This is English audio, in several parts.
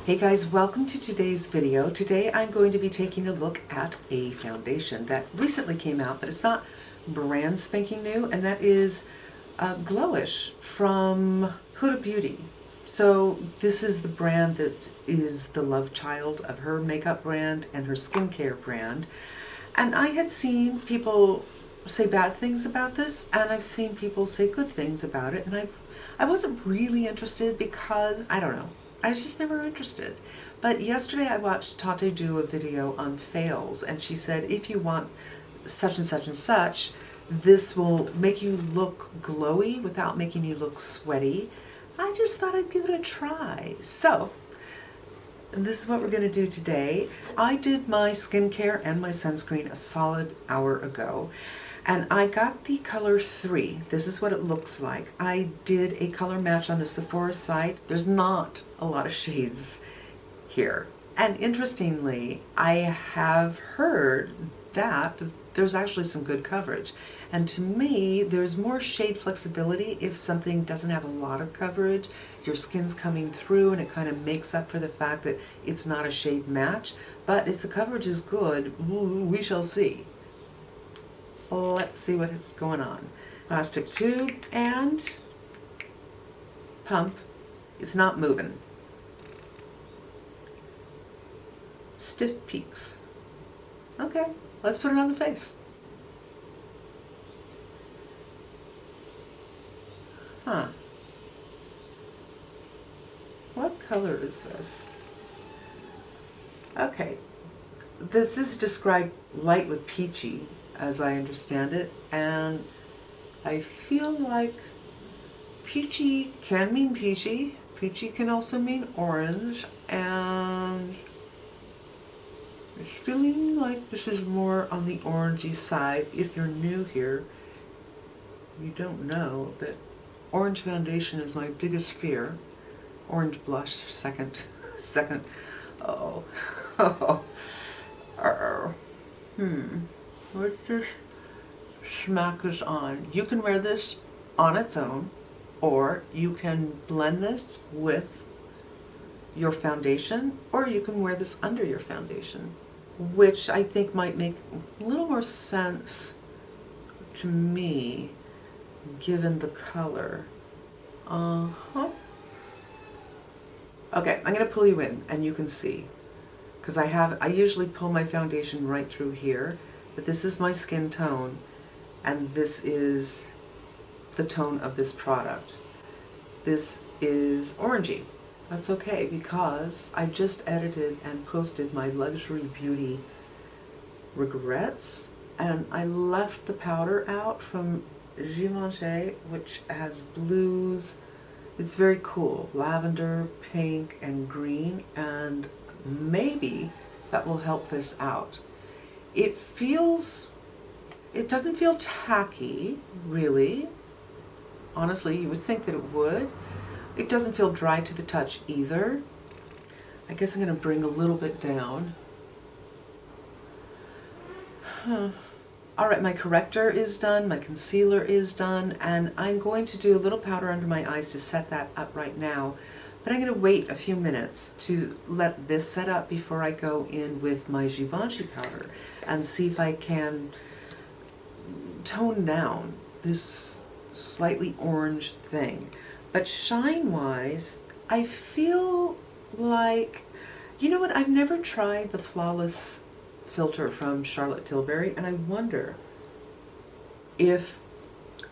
Hey guys, welcome to today's video. Today I'm going to be taking a look at a foundation that recently came out, but it's not brand spanking new, and that is GloWish from Huda Beauty. So this is the brand that is the love child of her makeup brand and her skincare brand. And I had seen people say bad things about this, and I've seen people say good things about it, and I wasn't really interested because, I don't know, I was just never interested. But yesterday I watched Tati do a video on fails, and she said if you want such and such and such, this will make you look glowy without making you look sweaty. I just thought I'd give it a try. So this is what we're going to do today. I did my skincare and my sunscreen a solid hour ago, and I got the color 3. This is what it looks like. I did a color match on the Sephora site. There's not a lot of shades here. And interestingly, I have heard that there's actually some good coverage. And to me, there's more shade flexibility if something doesn't have a lot of coverage. Your skin's coming through and it kind of makes up for the fact that it's not a shade match. But if the coverage is good, we shall see. Let's see what is going on. Plastic tube and pump. It's not moving. Stiff peaks. Okay, let's put it on the face. Huh. What color is this? Okay, this is described light with peachy, as I understand it, and I feel like peachy can mean peachy. Peachy can also mean orange, and it's feeling like this is more on the orangey side. If you're new here, you don't know that orange foundation is my biggest fear. Orange blush, second. Oh. Let's just smack this on. You can wear this on its own, or you can blend this with your foundation, or you can wear this under your foundation, which I think might make a little more sense to me given the color. Okay, I'm going to pull you in and you can see, because I usually pull my foundation right through here, but this is my skin tone and this is the tone of this product. This is orangey. That's okay, because I just edited and posted my luxury beauty regrets, and I left the powder out from Givenchy, which has blues. It's very cool, lavender, pink, and green, and maybe that will help this out. It doesn't feel tacky, really. Honestly, you would think that it would. It doesn't feel dry to the touch either. I guess I'm going to bring a little bit down. All right, my corrector is done, my concealer is done, and I'm going to do a little powder under my eyes to set that up right now. But I'm going to wait a few minutes to let this set up before I go in with my Givenchy powder and see if I can tone down this slightly orange thing. But shine-wise, I feel like, you know what, I've never tried the Flawless filter from Charlotte Tilbury, and I wonder if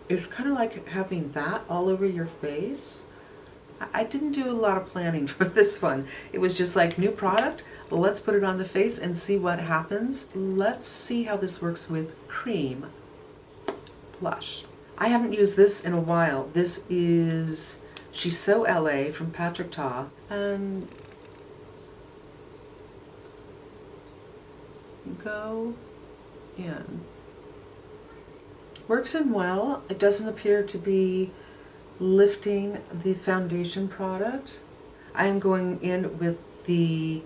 it's kind of like having that all over your face. I didn't do a lot of planning for this one. It was just like, new product, let's put it on the face and see what happens. Let's see how this works with cream blush. I haven't used this in a while. This is She's So LA from Patrick Ta, and go in. Works in well. It doesn't appear to be lifting the foundation product. I am going in with the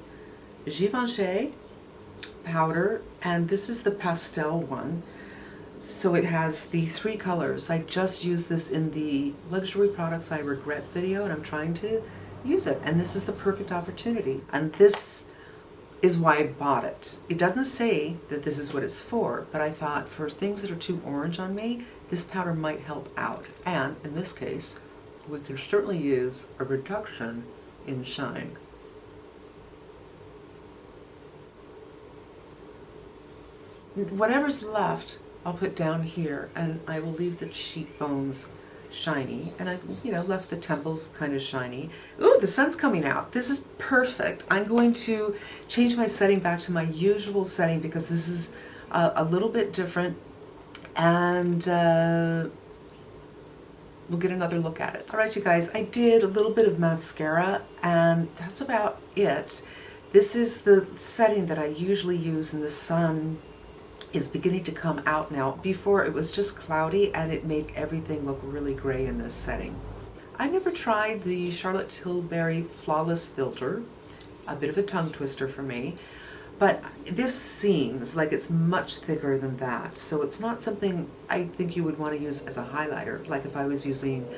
Givenchy powder, and this is the pastel one. So it has the 3 colors. I just used this in the Luxury Products I Regret video, and I'm trying to use it. And this is the perfect opportunity. And this is why I bought it. It doesn't say that this is what it's for, but I thought for things that are too orange on me, this powder might help out. And in this case, we can certainly use a reduction in shine. Whatever's left, I'll put down here, and I will leave the cheekbones shiny, and I, left the temples kind of shiny. Ooh, the sun's coming out. This is perfect. I'm going to change my setting back to my usual setting because this is a little bit different, and we'll get another look at it. All right, you guys, I did a little bit of mascara, and that's about it. This is the setting that I usually use, and the sun is beginning to come out now. Before, it was just cloudy, and it made everything look really gray in this setting. I never tried the Charlotte Tilbury Flawless Filter, a bit of a tongue twister for me, but this seems like it's much thicker than that, so it's not something I think you would want to use as a highlighter. Like if I was using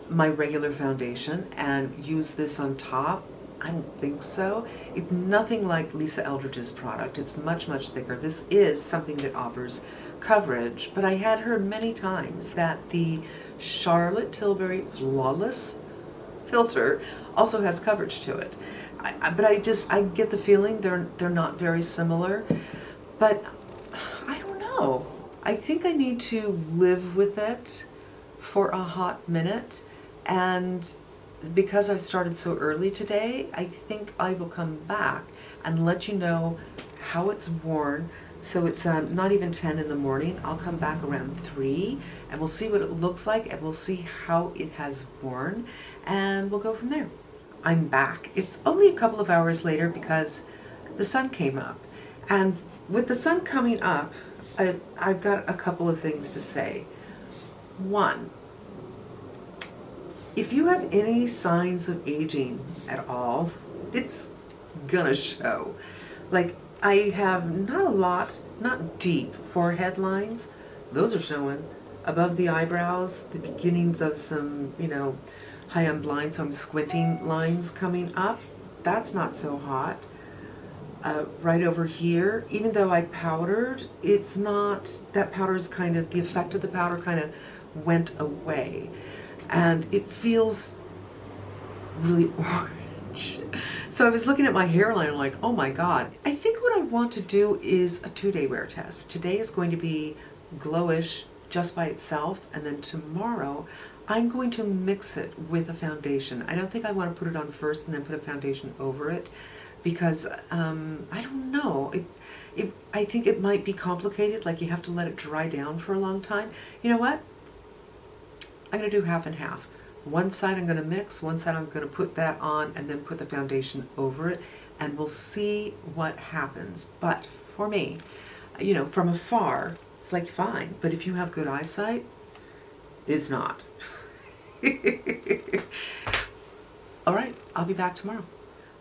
my regular foundation and use this on top, I don't think so. It's nothing like Lisa Eldridge's product. It's much, much thicker. This is something that offers coverage, but I had heard many times that the Charlotte Tilbury Flawless Filter also has coverage to it. But I get the feeling they're not very similar, but I don't know. I think I need to live with it for a hot minute, and because I started so early today, I think I will come back and let you know how it's worn. So it's not even 10 in the morning. I'll come back around 3 and we'll see what it looks like, and we'll see how it has worn, and we'll go from there. I'm back. It's only a couple of hours later because the sun came up. And with the sun coming up, I've got a couple of things to say. One, if you have any signs of aging at all, it's gonna show. Like, I have not a lot, not deep forehead lines. Those are showing. Above the eyebrows, the beginnings of some, hi, I'm blind, so I'm squinting lines coming up. That's not so hot. Right over here, even though I powdered, it's not, that powder's kind of, the effect of the powder kind of went away. And it feels really orange. So I was looking at my hairline, I'm like, oh my God. I think what I want to do is a 2-day wear test. Today is going to be GloWish just by itself, and then tomorrow I'm going to mix it with a foundation. I don't think I want to put it on first and then put a foundation over it, because I don't know. I think it might be complicated, like you have to let it dry down for a long time. You know what? I'm going to do half and half. One side I'm going to mix, one side I'm going to put that on and then put the foundation over it, and we'll see what happens. But for me, from afar, it's like fine, but if you have good eyesight, it's not. All right, I'll be back tomorrow.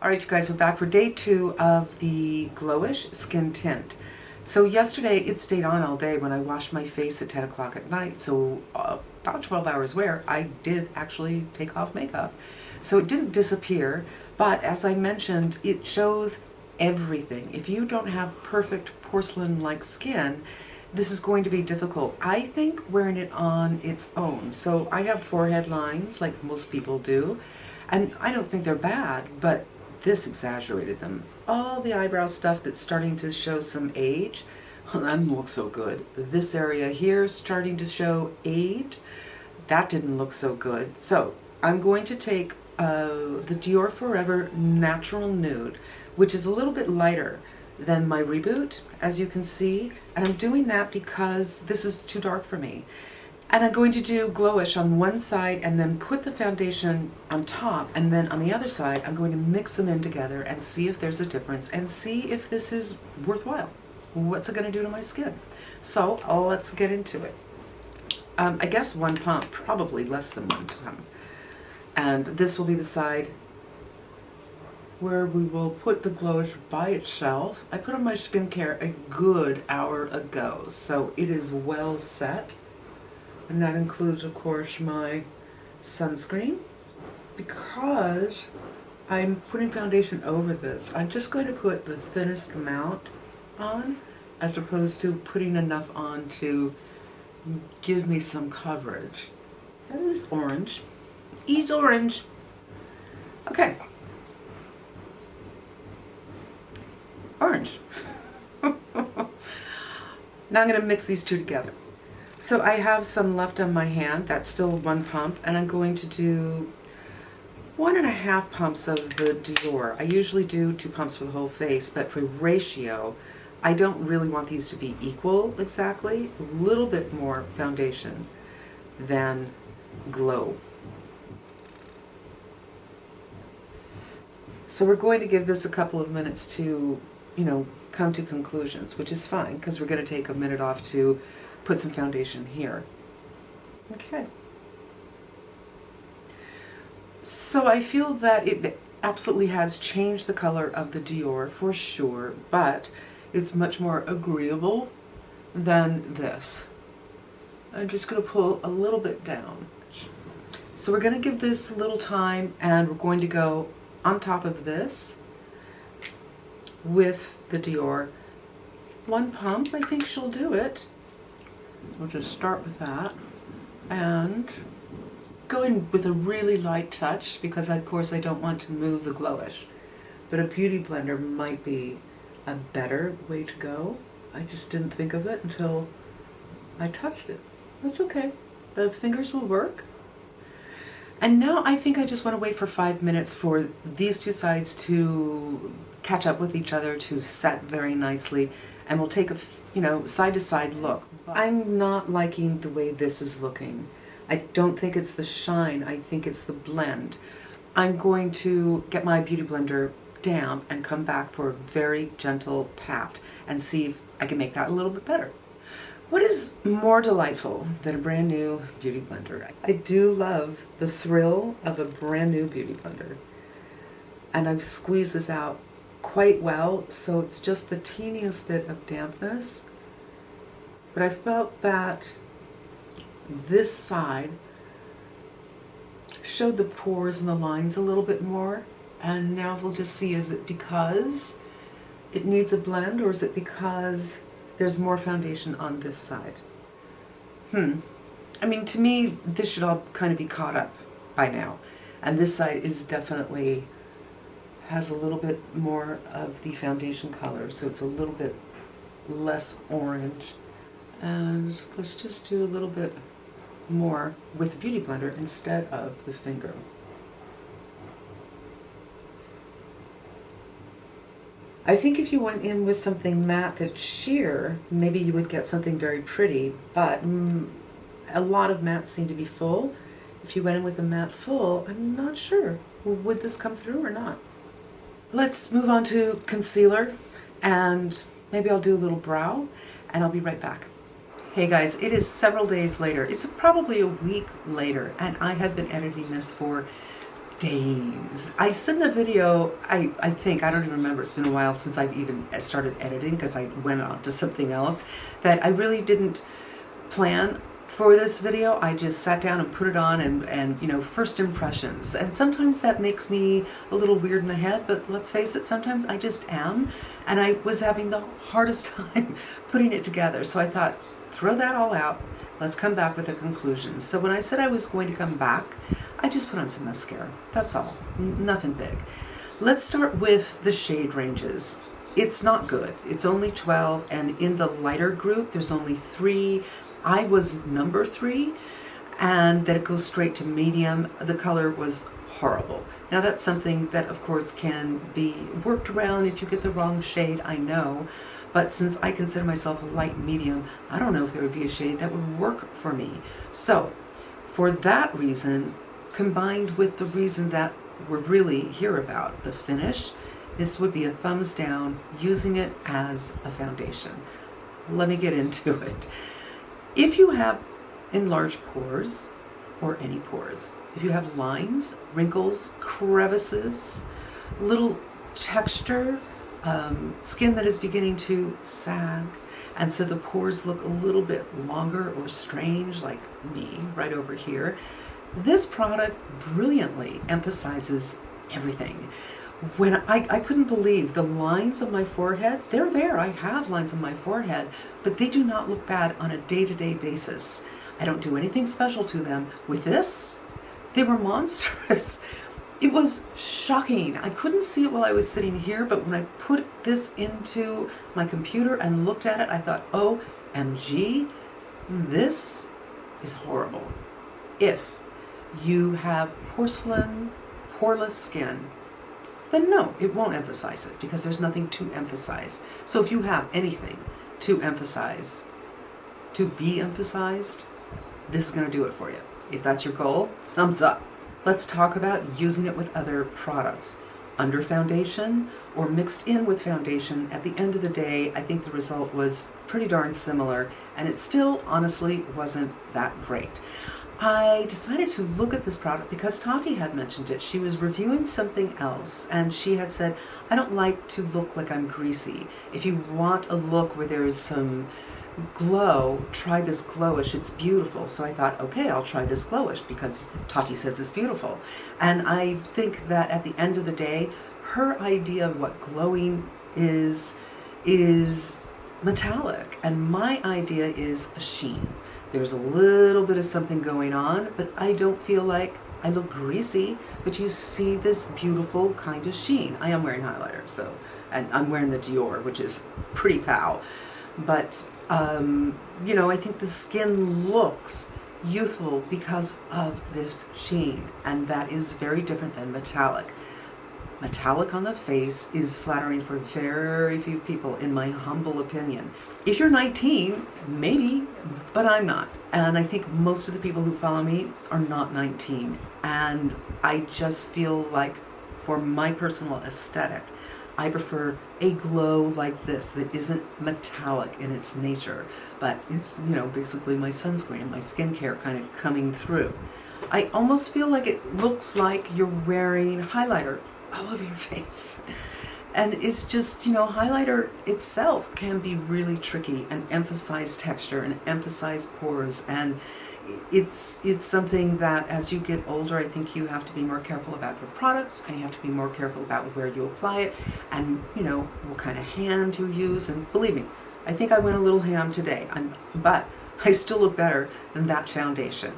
All right, you guys, we're back for day 2 of the GloWish Skin Tint. So yesterday, it stayed on all day when I washed my face at 10 o'clock at night, so about 12 hours wear, I did actually take off makeup. So it didn't disappear, but as I mentioned, it shows everything. If you don't have perfect porcelain-like skin, this is going to be difficult. I think wearing it on its own. So I have forehead lines like most people do, and I don't think they're bad, but this exaggerated them. All the eyebrow stuff that's starting to show some age, that doesn't look so good. This area here starting to show age, that didn't look so good. So I'm going to take the Dior Forever Natural Nude, which is a little bit lighter than my Reboot, as you can see, and I'm doing that because this is too dark for me. And I'm going to do GloWish on one side and then put the foundation on top, and then on the other side I'm going to mix them in together and see if there's a difference and see if this is worthwhile. What's it going to do to my skin? So let's get into it. I guess one pump, probably less than one pump. And this will be the side where we will put the GloWish by itself. I put on my skincare a good hour ago, so it is well set. And that includes, of course, my sunscreen, because I'm putting foundation over this. I'm just going to put the thinnest amount on, as opposed to putting enough on to give me some coverage. That is orange. Ease orange. Okay. Orange. Now I'm going to mix these two together. So I have some left on my hand. That's still one pump, and I'm going to do 1.5 pumps of the Dior. I usually do 2 pumps for the whole face, but for ratio, I don't really want these to be equal exactly. A little bit more foundation than glow. So we're going to give this a couple of minutes to, come to conclusions, which is fine because we're going to take a minute off to put some foundation here. Okay. So I feel that it absolutely has changed the color of the Dior for sure, but it's much more agreeable than this. I'm just going to pull a little bit down. So we're going to give this a little time, and we're going to go on top of this with the Dior. 1 pump, I think she'll do it. We'll just start with that and go in with a really light touch because of course I don't want to move the GloWish, but a beauty blender might be a better way to go. I just didn't think of it until I touched it. That's okay. The fingers will work. And now I think I just want to wait for 5 minutes for these two sides to catch up with each other, to set very nicely, and we'll take a side to side look. I'm not liking the way this is looking. I don't think it's the shine, I think it's the blend. I'm going to get my beauty blender damp and come back for a very gentle pat and see if I can make that a little bit better. What is more delightful than a brand new beauty blender? I do love the thrill of a brand new beauty blender. And I've squeezed this out quite well, so it's just the teeniest bit of dampness. But I felt that this side showed the pores and the lines a little bit more. And now we'll just see, is it because it needs a blend, or is it because there's more foundation on this side? I mean, to me, this should all kind of be caught up by now. And this side is definitely has a little bit more of the foundation color, so it's a little bit less orange. And let's just do a little bit more with the beauty blender instead of the finger. I think if you went in with something matte that's sheer, maybe you would get something very pretty, but a lot of mattes seem to be full. If you went in with a matte full, I'm not sure. Would this come through or not? Let's move on to concealer, and maybe I'll do a little brow, and I'll be right back. Hey guys, it is several days later. It's probably a week later, and I had been editing this for days. I sent the video, I think, I don't even remember, it's been a while since I've even started editing because I went on to something else that I really didn't plan for this video. I just sat down and put it on and first impressions. And sometimes that makes me a little weird in the head, but let's face it, sometimes I just am. And I was having the hardest time putting it together. So I thought, throw that all out. Let's come back with a conclusion. So when I said I was going to come back, I just put on some mascara. That's all. Nothing big. Let's start with the shade ranges. It's not good. It's only 12, and in the lighter group, there's only 3. I was number 3, and then it goes straight to medium. The color was horrible. Now that's something that of course can be worked around if you get the wrong shade, I know, but since I consider myself a light medium, I don't know if there would be a shade that would work for me. So for that reason, combined with the reason that we're really here about, the finish, this would be a thumbs down using it as a foundation. Let me get into it. If you have enlarged pores, or any pores, if you have lines, wrinkles, crevices, little texture, skin that is beginning to sag, and so the pores look a little bit longer or strange, like me right over here, this product brilliantly emphasizes everything. When I couldn't believe the lines on my forehead, they're there. I have lines on my forehead, but they do not look bad on a day-to-day basis. I don't do anything special to them. With this, they were monstrous. It was shocking. I couldn't see it while I was sitting here, but when I put this into my computer and looked at it, I thought, OMG, this is horrible. If you have porcelain, poreless skin, then no, it won't emphasize it because there's nothing to emphasize. So if you have anything to emphasize, to be emphasized, this is going to do it for you. If that's your goal, thumbs up. Let's talk about using it with other products. Under foundation or mixed in with foundation, at the end of the day, I think the result was pretty darn similar, and it still honestly wasn't that great. I decided to look at this product because Tati had mentioned it. She was reviewing something else and she had said, I don't like to look like I'm greasy. If you want a look where there's some glow, try this GloWish. It's beautiful. So I thought, okay, I'll try this GloWish because Tati says it's beautiful. And I think that at the end of the day, her idea of what glowing is metallic. And my idea is a sheen. There's a little bit of something going on, but I don't feel like I look greasy, but you see this beautiful kind of sheen. I am wearing highlighter, and I'm wearing the Dior, which is pretty pow. But, you know, I think the skin looks youthful because of this sheen, and that is very different than metallic. Metallic on the face is flattering for very few people, in my humble opinion. If you're 19, maybe, but I'm not. And I think most of the people who follow me are not 19. And I just feel like, for my personal aesthetic, I prefer a glow like this that isn't metallic in its nature, but it's, you know, basically my sunscreen, my skincare kind of coming through. I almost feel like it looks like you're wearing highlighter all over your face. And it's just, you know, highlighter itself can be really tricky and emphasize texture and emphasize pores, and it's something that as you get older, I think you have to be more careful about your products, and you have to be more careful about where you apply it, and, you know, what kind of hand you use. And believe me, I think I went a little ham today, but I still look better than that foundation.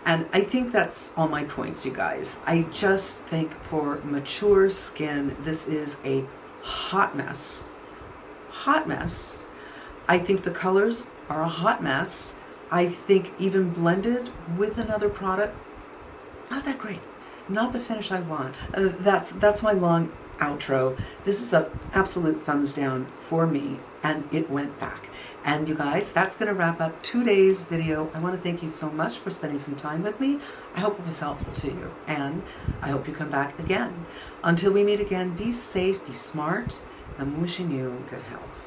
And I think that's all my points, you guys. I just think for mature skin, this is a hot mess. Hot mess. I think the colors are a hot mess. I think even blended with another product, not that great. Not the finish I want. That's my long outro. This is an absolute thumbs down for me, and it went back. And you guys, that's going to wrap up today's video. I want to thank you so much for spending some time with me. I hope it was helpful to you, and I hope you come back again. Until we meet again, be safe, be smart, and I'm wishing you good health.